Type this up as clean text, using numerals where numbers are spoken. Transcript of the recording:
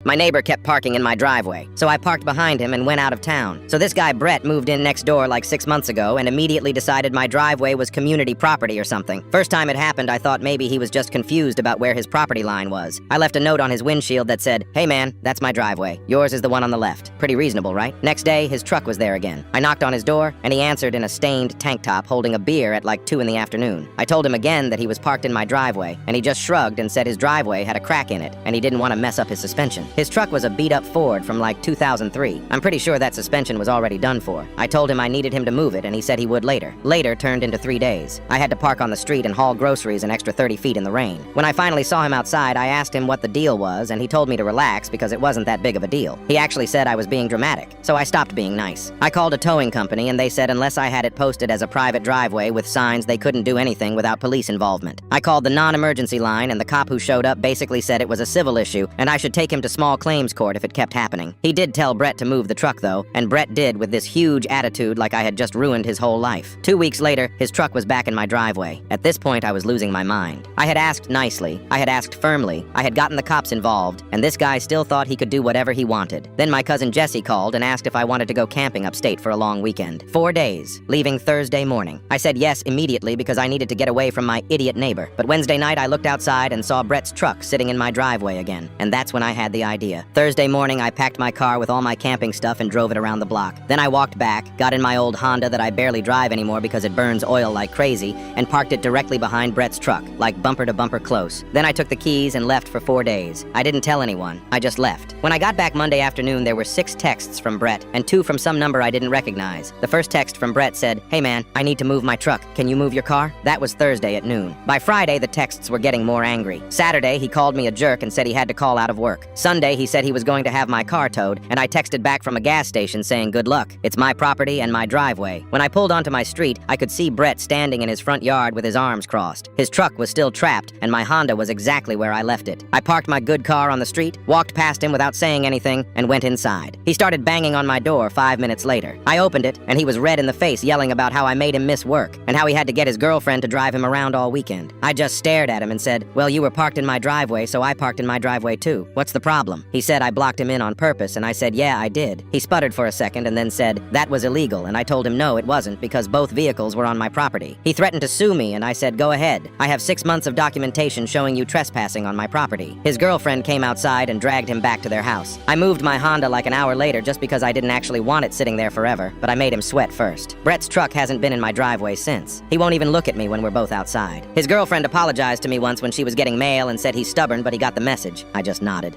My neighbor kept parking in my driveway, so I parked behind him and went out of town. So this guy Brett moved in next door like 6 months ago and immediately decided my driveway was community property or something. First time it happened, I thought maybe he was just confused about where his property line was. I left a note on his windshield that said, "Hey man, that's my driveway. Yours is the one on the left." Pretty reasonable, right? Next day, his truck was there again. I knocked on his door, and he answered in a stained tank top holding a beer at like 2 in the afternoon. I told him again that he was parked in my driveway, and he just shrugged and said his driveway had a crack in it, and he didn't want to mess up his suspension. His truck was a beat-up Ford from like 2003. I'm pretty sure that suspension was already done for. I told him I needed him to move it, and he said he would later. Later turned into 3 days. I had to park on the street and haul groceries an extra 30 feet in the rain. When I finally saw him outside, I asked him what the deal was, and he told me to relax because it wasn't that big of a deal. He actually said I was being dramatic, so I stopped being nice. I called a towing company, and they said unless I had it posted as a private driveway with signs, they couldn't do anything without police involvement. I called the non-emergency line, and the cop who showed up basically said it was a civil issue, and I should take him to small claims court if it kept happening. He did tell Brett to move the truck, though, and Brett did with this huge attitude like I had just ruined his whole life. 2 weeks later, his truck was back in my driveway. At this point, I was losing my mind. I had asked nicely. I had asked firmly. I had gotten the cops involved, and this guy still thought he could do whatever he wanted. Then my cousin Jesse called and asked if I wanted to go camping upstate for a long weekend. 4 days, leaving Thursday morning. I said yes immediately because I needed to get away from my idiot neighbor. But Wednesday night, I looked outside and saw Brett's truck sitting in my driveway again, and that's when I had the idea. Thursday morning, I packed my car with all my camping stuff and drove it around the block. Then I walked back, got in my old Honda that I barely drive anymore because it burns oil like crazy, and parked it directly behind Brett's truck, like bumper to bumper close. Then I took the keys and left for 4 days. I didn't tell anyone. I just left. When I got back Monday afternoon, there were 6 texts from Brett, and 2 from some number I didn't recognize. The first text from Brett said, "Hey man, I need to move my truck. Can you move your car?" That was Thursday at noon. By Friday, the texts were getting more angry. Saturday, he called me a jerk and said he had to call out of work. Sunday, he said he was going to have my car towed, and I texted back from a gas station saying good luck. It's my property and my driveway. When I pulled onto my street, I could see Brett standing in his front yard with his arms crossed. His truck was still trapped, and my Honda was exactly where I left it. I parked my good car on the street, walked past him without saying anything, and went inside. He started banging on my door 5 minutes later. I opened it, and he was red in the face yelling about how I made him miss work, and how he had to get his girlfriend to drive him around all weekend. I just stared at him and said, "Well, you were parked in my driveway, so I parked in my driveway too. What's the problem?" He said I blocked him in on purpose, and I said, "Yeah, I did." He sputtered for a second and then said, "That was illegal," and I told him no, it wasn't, because both vehicles were on my property. He threatened to sue me, and I said, "Go ahead. I have 6 months of documentation showing you trespassing on my property." His girlfriend came outside and dragged him back to their house. I moved my Honda like an hour later just because I didn't actually want it sitting there forever, but I made him sweat first. Brett's truck hasn't been in my driveway since. He won't even look at me when we're both outside. His girlfriend apologized to me once when she was getting mail and said he's stubborn, but he got the message. I just nodded.